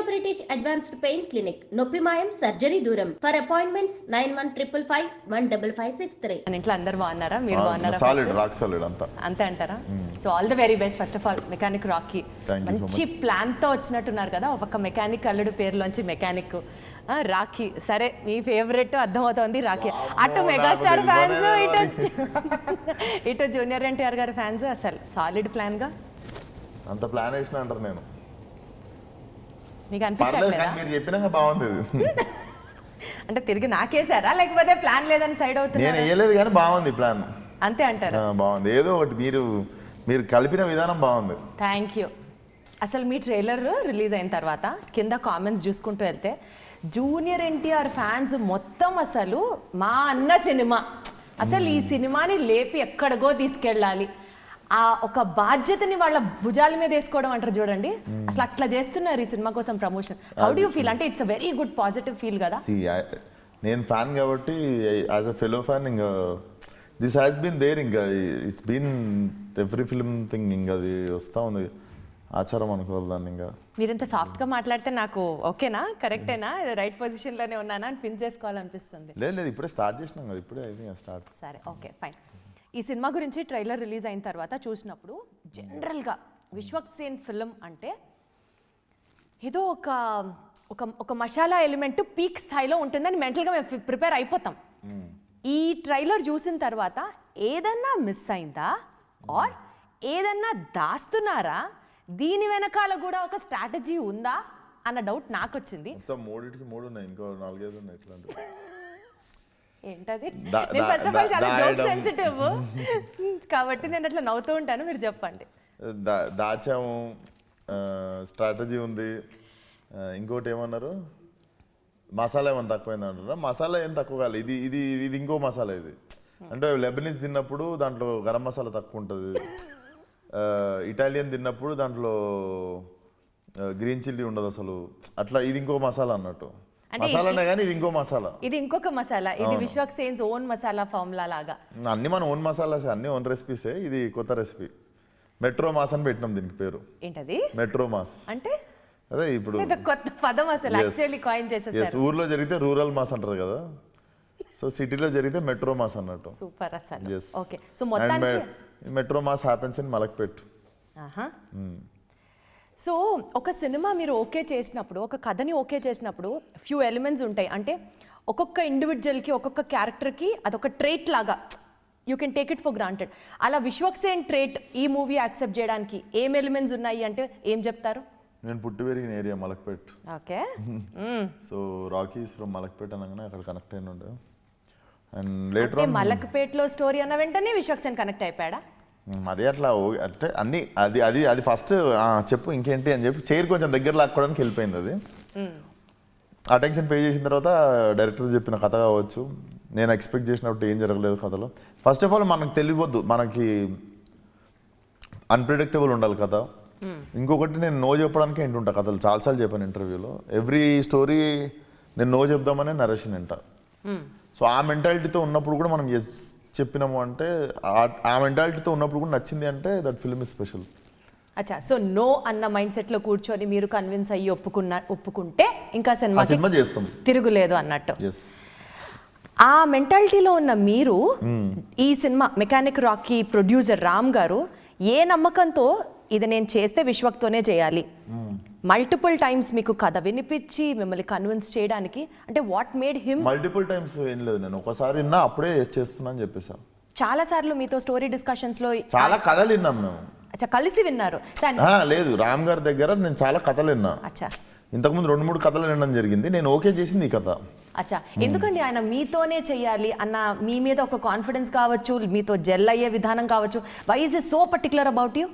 British advanced pain clinic, నొప్పి మాయం, surgery దూరం. For appointments 9155515563. మన ఇంట్లో అందరు బాగున్నారా? మీరు బాగున్నారా? సాలిడ్, రాక్ సాలిడ్ అంతే అంటారా? So all the very best. First of all mechanic Rocky మంచి ప్లాన్ తో వచ్చినట్టున్నారు కదా. ఒక మెకానిక్ అల్లుడు పేరులోంచి మెకానిక్ రాఖీ. సరే, మీ ఫేవరెట్ అర్థమవుతోంది రాఖీ. అటు మెగాస్టార్ ఫ్యాన్స్, ఇటు జూనియర్ ఎన్టీఆర్ గారి ఫ్యాన్స్. అసలు సాలిడ్ ప్లాన్ గా అంత ప్లాన్ వేసిన అంటారు. నేను మీకు అనిపించట్లేదా? మీరు చెప్పినాక బాగుంది. అంటే తిరిగి నాకేసారా, లేకపోతే ప్లాన్ లేదని సైడ్ అవుతుంది? నేను వేయలేదు కానీ బాగుంది ప్లాన్. అంతే అంటారా? బాగుంది. ఏదో ఒకటి మీరు కలిపిన విధానం బాగుంది. Thank you. అసలు మీ ట్రైలర్ రిలీజ్ అయిన తర్వాత కింద కామెంట్స్ చూసుకుంటూ వెళ్తే జూనియర్ ఎన్టీఆర్ ఫ్యాన్స్ మొత్తం అసలు మా అన్న సినిమా, అసలు ఈ సినిమాని లేపి ఎక్కడికో తీసుకెళ్ళాలి, ఆ ఒక బాధ్యతని వాళ్ళ భుజాల మీద వేసుకోవడం అంటారు చూడండి, అసలు అట్లా చేస్తున్నారు ఈ సినిమా కోసం promotion. How do you feel? అంటే it's a very good positive feel కదా. నేను ఫ్యాన్ కాబట్టి యాజ్ అ ఫెలో ఫ్యాన్ ఇంకా దిస్ హ్యాస్ బీన్ దేర్, ఇంకా it's been every film thing, ఇంకా అది వస్తూ ఉంది, ఆచారం అనుకోవాలి దాన్ని. ఇంకా మీరు ఇంత సాఫ్ట్గా మాట్లాడితే నాకు ఓకేనా, కరెక్టేనా, రైట్ పొజిషన్లోనే ఉన్నానా అని పిన్ చేసుకోవాలనిపిస్తుంది. లేదు, ఇప్పుడే స్టార్ట్ చేసినాం కదా, ఇప్పుడే అయితే స్టార్ట్. సరే, ఓకే, ఫైన్. ఈ సినిమా గురించి ట్రైలర్ రిలీజ్ అయిన తర్వాత చూసినప్పుడు జనరల్గా విశ్వక్సేన్ ఫిల్మ్ అంటే ఏదో ఒక మసాలా ఎలిమెంట్ పీక్ స్థాయిలో ఉంటుందని మెంటల్గా మేము ప్రిపేర్ అయిపోతాం. ఈ ట్రైలర్ చూసిన తర్వాత ఏదన్నా మిస్ అయిందా, ఆర్ ఏదన్నా దాస్తున్నారా, దీని వెనకాల కూడా ఒక స్ట్రాటజీ ఉందా అన్న డౌట్ నాకు వచ్చింది. మూడు ఉన్నాయి, ఇంకో 4-5 ఉన్నాయి. ఏంటది? నేను ఫస్ట్ ఆఫ్ ఆల్ చాలా జోక్ సెన్సిటివ్ కాబట్టి నేను అట్లా నవ్వుతూ ఉంటాను, మీరు చెప్పండి. దాచాము, స్ట్రాటజీ ఉంది, ఇంకోటి ఏమన్నారు, మసాలా ఏమన్నా తక్కువైంది అంటారా? మసాలా ఏం తక్కువ కాదు, ఇది ఇది ఇది ఇంకో మసాలా. ఇది అంటే లెబనీస్ తిన్నప్పుడు దాంట్లో గరం మసాలా తక్కువ ఉంటుంది, ఇటాలియన్ తిన్నప్పుడు దాంట్లో గ్రీన్ చిల్లీ ఉండదు అసలు, అట్లా ఇది ఇంకో మసాలా అన్నట్టు. మసాలానే కానీ ఇది ఇంకో మసాలా, ఇది ఇంకొక మసాలా. ఇది విశ్వక్సేన్స్ ఓన్ మసాలా ఫార్ములా లాగా. అన్ని మన ఓన్ మసాలాస్, అన్ని ఓన్ రెసిపీసే. ఇది కొత్త రెసిపీ, మెట్రో మాస్ అని పెట్టినాం దీనికి పేరు. ఏంటది మెట్రో మాస్ అంటే? అదే ఇప్పుడు కొత్త పదం అసలు యాక్చువల్లీ కాయిన్ చేసేసారు. ఊర్లో జరిగితే రూరల్ మాస్ అంటారు కదా, సో సిటీలో జరిగితే మెట్రో మాస్ అన్నట్టు. సూపర్ అసలు. ఓకే, సో మొత్తానికి metro mass happens in Malakpet. So ఒక సినిమా మీరు ఓకే చేసినప్పుడు, ఒక కథని ఓకే చేసినప్పుడు ఫ్యూ ఎలిమెంట్స్ ఉంటాయి. అంటే ఒక్కొక్క ఇండివిజువల్కి, ఒక్కొక్క క్యారెక్టర్కి అదొక ట్రేట్ లాగా you can take it for granted. అలా విశ్వక్సేన్ ట్రేట్ ఈ మూవీ యాక్సెప్ట్ చేయడానికి ఏం ఎలిమెంట్స్ ఉన్నాయి అంటే ఏం చెప్తారు? నేను పుట్టి పెరిగిన area Malakpet. Okay, so Rocky is from Malakpet అనగానే అక్కడ కనెక్ట్ అయిన ఉండే. అండ్ లేటర్ మలక్పేట్లో స్టోరీ అన్న వెంటనే విశ్వక్సేన్ కనెక్ట్ అయిపోయాడా? మరి అట్లా అంటే అన్ని అది అది అది ఫస్ట్ చెప్పు ఇంకేంటి అని చెప్పి చైర్ కొంచెం దగ్గర లాక్కోవడానికి వెళ్ళిపోయింది. అది అటెన్షన్ పే చేసిన తర్వాత డైరెక్టర్ చెప్పిన కథ కావచ్చు, నేను ఎక్స్పెక్ట్ చేసినప్పుడు ఏం జరగలేదు కథలో. ఫస్ట్ ఆఫ్ ఆల్ మనకు తెలియవద్దు, మనకి అన్ప్రిడిక్టబుల్ ఉండాలి కథ. ఇంకొకటి, నేను నో చెప్పడానికి ఏంటుంటా కథలు చాలాసార్లు చెప్పాను ఇంటర్వ్యూలో. ఎవ్రీ స్టోరీ నేను నో చెప్దామనే నరేషన్ అంట. సో ఆ మెంటాలిటీతో ఉన్నప్పుడు కూడా మనం ఎస్ చెప్పినాము అంటే, ఆ మెంటాలిటీతో ఉన్నప్పుడు కూడా నచ్చింది అంటే దట్ ఫిల్మ్ ఇస్ స్పెషల్. అచ్చా, సో నో అన్న మైండ్ సెట్ లో కూర్చొని మీరు కన్విన్స్ అయ్యి ఒప్పుకుంటే ఇంకా సినిమా చేస్తాం, తిరుగులేదు అన్నట్టు. ఆ మెంటాలిటీలో ఉన్న మీరు ఈ cinema mechanic Rocky producer Ram గారు ఏ నమ్మకంతో ఇది నేను చేస్తే విశ్వక్తోనే చేయాలి, మల్టిపుల్ టైమ్స్ మీకు కథ వినిపించి మిమ్మల్ని కన్విన్స్ చేయడానికి, అంటే what made him? Multiple times ఏం లేదు, నేను ఒకసారి విన్నా అప్పుడే చేస్తున్నా అని చెప్పేసాను. చాలా సార్లు మీతో స్టోరీ డిస్కషన్స్ లో చాలా కథలు విన్నాం మేము. అచ్చా, కలిసి విన్నారు? లేదు, రామ్ గారి దగ్గర నేను చాలా కథలు విన్నా. అచ్చా, ఇంతకుముందు 2-3 కథలు వినడం జరిగింది. నేను ఓకే చేసింది ఈ కథ. అచ్చా, ఎందుకండి ఆయన మీతోనే చెయ్యాలి అన్న మీ మీద ఒక కాన్ఫిడెన్స్ కావచ్చు, మీతో జెల్ అయ్యే విధానం కావచ్చు. Why is it so particular about you?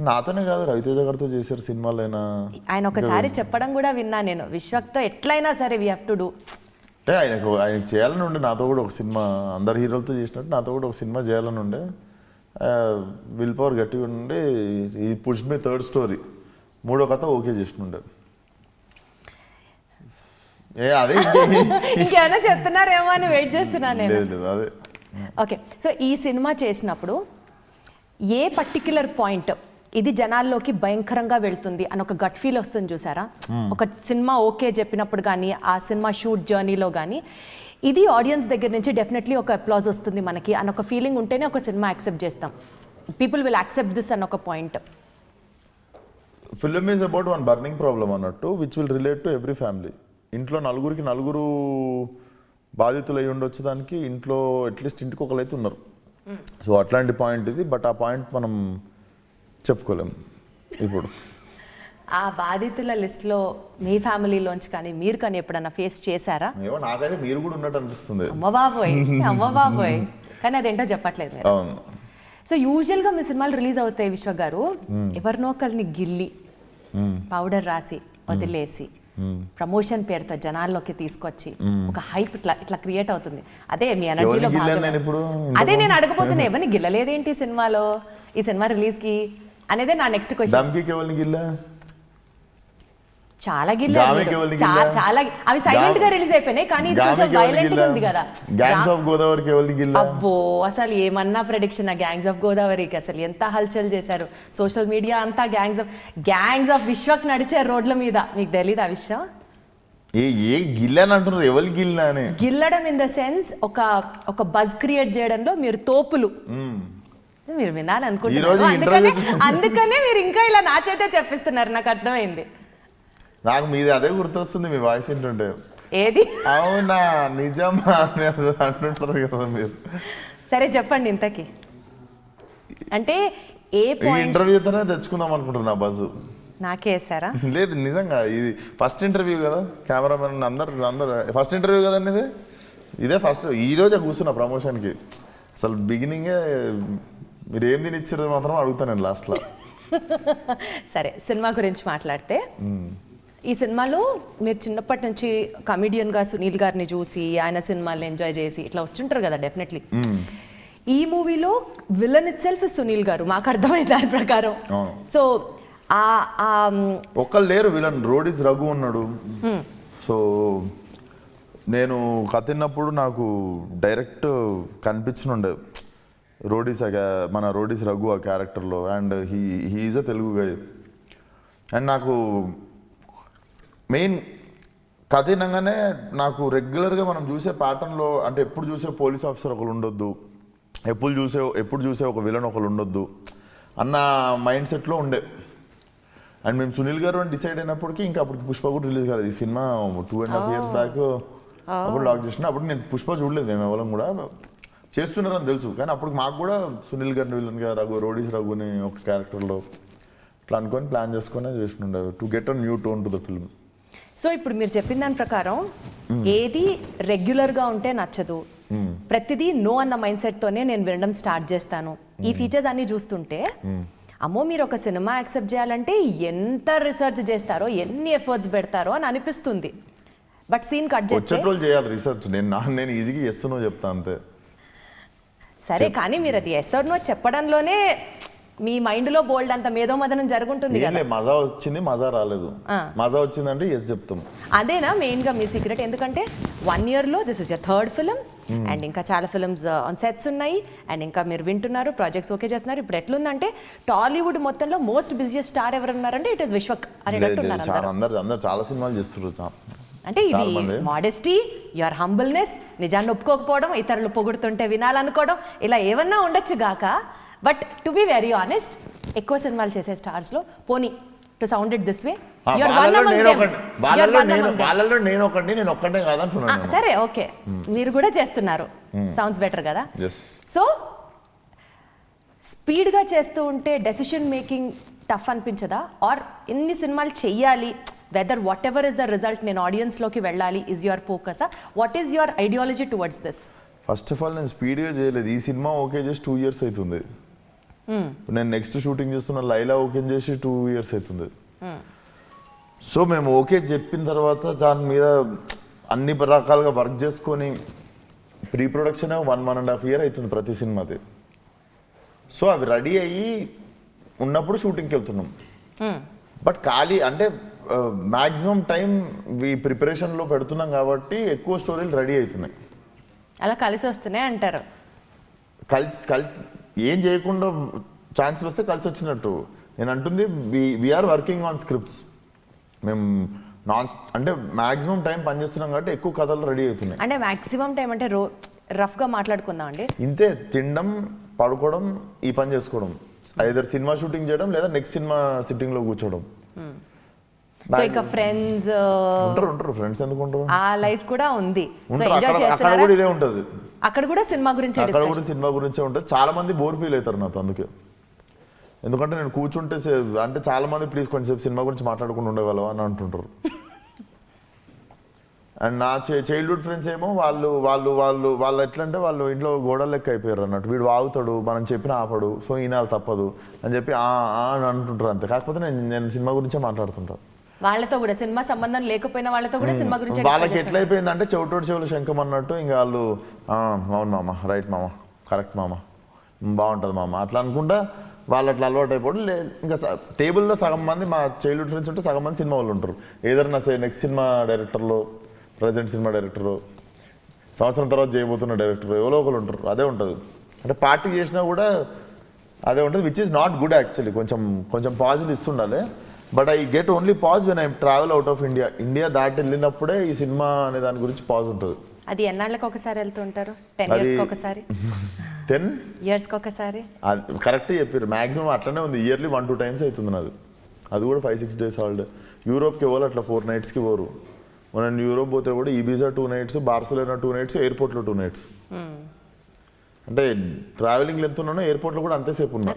నాతోనే కాదు, రవితేజ గారితో చేశారు సినిమాలైనా. ఆయన ఒకసారి చెప్పడం కూడా విన్నా నేను, విశ్వక్తో ఎట్లయినా సరే వీ హ్యావ్ టు డూ. అంటే ఆయనకు చేయాలని ఉండే, నాతో కూడా ఒక సినిమా, అందరు హీరోలతో చేసినట్టు నాతో కూడా ఒక సినిమా చేయాలని ఉండే. విల్ పవర్ గట్టిగా ఉండి ఈ పుష్ మీ థర్డ్ స్టోరీ, 3వ కథ ఓకే చేసినుండే. అదే ఇంకేమైనా చెప్తున్నారేమో అని వెయిట్ చేస్తున్నాను నేను. అదే. ఓకే, సో ఈ సినిమా చేసినప్పుడు ఏ పర్టిక్యులర్ పాయింట్, ఇది జనాల్లోకి భయంకరంగా వెళ్తుంది అని ఒక గట్ ఫీల్ వస్తుంది చూసారా, ఒక సినిమా ఓకే చెప్పినప్పుడు కానీ ఆ సినిమా షూట్ జర్నీలో కానీ ఇది ఆడియన్స్ దగ్గర నుంచి డెఫినెట్లీ ఒక అప్లాజ్ వస్తుంది మనకి అని ఒక ఫీలింగ్ ఉంటేనే ఒక సినిమా యాక్సెప్ట్ చేస్తాం. పీపుల్ విల్ యాక్సెప్ట్ దిస్ అన్న ఒక point. Film is about one burning problem అన్నట్టు which will relate to every family. ఇంట్లో నలుగురు బాధితులు అయి ఉండొచ్చు, దానికి ఇంట్లో అట్లీస్ట్ ఇంటికి ఒకరైతే ఉన్నారు. సో అట్లాంటి పాయింట్ ఇది, బట్ ఆ పాయింట్ మనం చెప్పుకోలేము ఇప్పుడు. ఆ బాధితుల లిస్ట్లో మీ ఫ్యామిలీలోంచి కానీ మీరు కానీ ఎప్పుడన్నా ఫేస్ చేశారా? ఏమో నాకైతే మీరు కూడా ఉన్నట్టు అనిపిస్తుంది. అమ్మ బాబోయ్ కానీ అదేంటో చెప్పట్లేదు మీరు. అవును. సో యూజువల్గా మీ సినిమాలు రిలీజ్ అవుతాయి విశ్వ గారు, ఎవరినో ఒకరిని గిల్లి పౌడర్ రాసి వదిలేసి ప్రమోషన్ పేరుతో జనాల్లోకి తీసుకొచ్చి ఒక హైప్ ఇట్లా క్రియేట్ అవుతుంది. అదే మీ ఎనర్జీలో అదే నేను అడగబోతున్నా, ఎవరిని గిల్లలేదేంటి సినిమాలో, ఈ సినిమా రిలీజ్ కి అనేదే నా నెక్స్ట్ క్వశ్చన్. చాలా గిల్లారు, చాలా అవి సైలెంట్ గా రిలీజ్ అయిపోయినాయి, కానీ ఇది కొంచెం వైలెంట్ గా ఉంది కదా. గ్యాంగ్స్ ఆఫ్ గోదావరికి ఎవరిని గిల్లా? అబ్బో అసలు ఏమన్నా ప్రెడిక్షన్, గ్యాంగ్స్ ఆఫ్ గోదావరికి అసలు ఎంత హల్చల్ చేశారు సోషల్ మీడియా అంతా. గ్యాంగ్స్ ఆఫ్ విశ్వక్ నడిచారు రోడ్ల మీద, మీకు తెలీదు ఆ విషయం? ఏ గిల్లాని అంటున్నారు, ఎవరు గిల్లా అని? గిల్లడం ఇన్ ద సెన్స్ ఒక బజ్ క్రియేట్ చేయడంలో మీరు తోపులు. మీరు వినాలనుకుంటున్నారు, అందుకనే మీరు ఇంకా ఇలా నా చేతే చెప్పిస్తున్నారు, నాకు అర్థమైంది. నాకు మీది అదే గుర్తొస్తుంది మీ వాయిస్ ఏంటంటే. ఏది? అవునా నిజమా అంటుంటారు కదా మీరు. సరే చెప్పండి ఇంతకి, అంటే ఏ ఇంటర్వ్యూతోనే తెచ్చుకుందాం అనుకుంటున్నా బస్సు. నాకేసారా? లేదు నిజంగా, ఇది ఫస్ట్ ఇంటర్వ్యూ కదా, కెమెరామెన్ అందరు ఫస్ట్ ఇంటర్వ్యూ కదండి ఇదే ఫస్ట్. ఈ రోజే కూర్చున్నా ప్రమోషన్కి, అసలు బిగినింగే మీరు ఏం తినిచ్చారో మాత్రం అడుగుతాను నేను లాస్ట్లో. సరే సినిమా గురించి మాట్లాడితే, ఈ సినిమాలో మీరు చిన్నప్పటి నుంచి కమెడియన్గా సునీల్ గారిని చూసి ఆయన సినిమాలు ఎంజాయ్ చేసి ఇట్లా వచ్చుంటారు కదా డెఫినెట్లీ. ఈ మూవీలో విలన్ ఇట్ సెల్ఫ్ సునీల్ గారు, మాకు అర్థమైంది దాని ప్రకారం. సో ఒక్కరు లేరు విలన్, రోడీస్ రఘు ఉన్నాడు. సో నేను కథ విన్నప్పుడు నాకు డైరెక్ట్ కనిపించనుండే మన రోడీస్ రఘు ఆ క్యారెక్టర్లో, and he is a Telugu guy. And నాకు మెయిన్ కథ వినగానే నాకు రెగ్యులర్గా మనం చూసే ప్యాటర్న్లో, అంటే ఎప్పుడు చూసే పోలీస్ ఆఫీసర్ ఒకరు ఉండొద్దు, ఎప్పుడు చూసే ఒక విలన్ ఒకరు ఉండొద్దు అన్న మైండ్ సెట్లో ఉండే. అండ్ మేము సునీల్ గారు అని డిసైడ్ అయినప్పటికీ ఇంకా అప్పటికి పుష్ప కూడా రిలీజ్ కాలేదు. ఈ సినిమా 2.5 years బ్యాక్ అప్పుడు లాక్ చేసిన. అప్పుడు నేను పుష్ప చూడలేదు, మేము ఎవరం కూడా చేస్తున్నారని తెలుసు, కానీ అప్పుడు మాకు కూడా సునీల్ గారిని విలన్గా రోడీస్ రఘుని ఒక క్యారెక్టర్లో ఇట్లా అనుకొని ప్లాన్ చేసుకొని చేస్తుండే to get a new tone to the film. So ఇప్పుడు మీరు చెప్పిన దాని ప్రకారం ఏది రెగ్యులర్గా ఉంటే నచ్చదు, ప్రతిదీ నో అన్న మైండ్ సెట్తోనే నేను వినడం స్టార్ట్ చేస్తాను. ఈ ఫీచర్స్ అన్ని చూస్తుంటే అమ్మో మీరు ఒక సినిమా యాక్సెప్ట్ చేయాలంటే ఎంత రీసెర్చ్ చేస్తారో, ఎన్ని ఎఫర్ట్స్ పెడతారో అని అనిపిస్తుంది. బట్ సీన్ కట్ చేస్తే చేయాలి రీసెర్చ్, నేను ఈజీగా చేస్తున్నా చెప్తా అంతే. సరే కానీ మీరు అది ఎస్ ఆర్ నో చెప్పడంలోనే మీ మైండ్ లో బోల్డ్ అంత మేధో మదనం జరుగుతుంది కదా. మజా వచ్చింది, మజా రాలేదు, మజా వచ్చిందంటే ఎస్ చెప్తాం. అదేనా మెయిన్ గా మీ సీక్రెట్? ఎందుకంటే 1 year లో this is your third film, and ఇంకా చాలా ఫిల్మ్స్ ఆన్ సెట్స్ ఉన్నాయి, అండ్ ఇంకా మీరు వింటున్నారు, ప్రాజెక్ట్స్ ఓకే చేస్తున్నారు. ఇప్పుడు ఎట్లుందంటే టాలీవుడ్ మొత్తంలో మోస్ట్ బిజియెస్ట్ స్టార్ ఎవరు ఉన్నారంటే ఇట్ ఇస్ విశ్వక్ అనేటట్టున్నారు అందరూ. చాలా సినిమాలు చేస్తున్నారు. అంటే ఇది మోడెస్టీ, యువర్ హంబుల్నెస్, నిజాన్ని ఒప్పుకోకపోవడం, ఇతరులు పొగుడుతుంటే వినాలనుకోవడం, ఇలా ఏమన్నా ఉండొచ్చు గాక. But to be very honest, ఎక్కువ సినిమాలు చేసే స్టార్స్ లో పోనీ to sound it this way, సరే ఓకే మీరు కూడా చేస్తున్నారు, సౌండ్స్ బెటర్ కదా. సో స్పీడ్ గా చేస్తూ ఉంటే డెసిషన్ మేకింగ్ టఫ్ అనిపించదా? ఆర్ ఎన్ని సినిమాలు చెయ్యాలి, whether whatever is the result, నేను ఆడియన్స్ లోకి వెళ్ళాలి, is your focus? What is your ideology towards this? First of all నేను స్పీడ్గా చేయలేదు. ఈ సినిమా ఓకే చేసి 2 years అవుతుంది. నేను నెక్స్ట్ షూటింగ్ చేస్తున్న లైలా ఓకే చేసి 2 years అవుతుంది. సో మేము ఓకే చెప్పిన తర్వాత దాని మీద అన్ని రకాలుగా వర్క్ చేసుకొని ప్రీ ప్రొడక్షన్ 1.5 year అవుతుంది ప్రతి సినిమాది. సో అవి రెడీ అయ్యి ఉన్నప్పుడు షూటింగ్కి వెళ్తున్నాం. బట్ ఖాళీ అంటే మ్యాక్సిమం టైం ఈ ప్రిపరేషన్లో పెడుతున్నాం కాబట్టి ఎక్కువ స్టోరీలు రెడీ అవుతున్నాయి. అలా కలిసి వస్తున్నాయి అంటారు. కలిసి ఏం చేయకుండా ఛాన్సులు వస్తే కలిసి వచ్చినట్టు. నేను అంటుంది వీఆర్ వర్కింగ్ ఆన్ స్క్రిప్ట్స్. మేము అంటే మాక్సిమం టైం పనిచేస్తున్నాం కాబట్టి ఎక్కువ కథలు రెడీ అవుతున్నాయి. అంటే మాక్సిమం టైం అంటే రఫ్గా మాట్లాడుకుందాం అండి. ఇంతే, తినడం పడుకోవడం ఈ పని చేసుకోవడం, ఐదర్ సినిమా షూటింగ్ చేయడం లేదా నెక్స్ట్ సినిమా సిట్టింగ్ లో కూర్చోవడం. సో ఇంకా ఫ్రెండ్స్ ఉంటారు ఫ్రెండ్స్ ఎందుకు ఉంటారు, ఆ లైఫ్ కూడా ఉంది. అక్కడ కూడా ఇదే ఉంటుంది, అక్కడ కూడా సినిమా గురించి సినిమా గురించే ఉంటుంది. చాలా మంది బోర్ ఫీల్ అవుతారు నాతో అందుకే. ఎందుకంటే నేను కూర్చుంటే అంటే చాలా మంది ప్లీజ్ కొంచెంసేపు సినిమా గురించి మాట్లాడుకుంటూ ఉండేవాళ్ళం అని అంటుంటారు. అండ్ నా చైల్డ్హుడ్ ఫ్రెండ్స్ ఏమో వాళ్ళు ఎట్లా అంటే వాళ్ళు ఇంట్లో గోడలు లెక్క అయిపోయారు అన్నట్టు. వీడు వాగుతాడు, మనం చెప్పిన ఆపడు, సో ఈనాలు తప్పదు అని చెప్పి అని అంటుంటారు అంతే. కాకపోతే నేను సినిమా గురించే మాట్లాడుతుంటాను. వాళ్ళతో కూడా సినిమా సంబంధం లేకపోయినా వాళ్ళతో కూడా సినిమా గురించి వాళ్ళకి ఎట్లా అయిపోయిందంటే చెవిటోడు చెవులు శంఖం అన్నట్టు. ఇంకా వాళ్ళు అవును మామ, రైట్ మామ, కరెక్ట్ మామ, బాగుంటుంది మామ అట్లా అనుకుంటా వాళ్ళు అట్లా అలవాటు అయిపోవడం. ఇంకా టేబుల్లో సగం మంది మా చైల్డ్హుడ్ ఫ్రెండ్స్ ఉంటే సగం మంది సినిమా వాళ్ళు ఉంటారు. ఏదైనా నెక్స్ట్ సినిమా డైరెక్టర్లో, ప్రజెంట్ సినిమా డైరెక్టరు, సంవత్సరం తర్వాత చేయబోతున్న డైరెక్టర్ ఎవరో ఒకరు ఉంటారు. అదే ఉంటుంది. అంటే పార్టీ చేసినా కూడా అదే ఉంటుంది, which is not good actually. కొంచెం పాజిటివ్ ఇస్తుండాలి. But I get only pause when I travel out of India దాటి వెళ్ళినప్పుడే ఈ సినిమా అనే దాని గురించి పాజ్ ఉంటుంది. అది ఎన్నాళ్ళకి ఒకసారి వెళ్తుంటారు? 10 years ఒకసారి, 10 years ఒకసారి. కరెక్ట్ చెప్పారు. మాక్సిమం అట్లనే ఉంది. ఇయర్లీ 1-2 times అవుతుంది నాది. అది కూడా 5-6 days హాలిడే. యూరోప్కి పోవాలి అట్లా 4 nights పోరు. మనం యూరోప్ పోతే కూడా ఈబిజా 2 nights, బార్సిలోనా 2 nights, ఎయిర్పోర్ట్లో 2 nights. అంటే ట్రావెలింగ్ ఎంత ఉన్నానో ఎయిర్పోర్ట్లో కూడా అంతేసేపు ఉన్నా.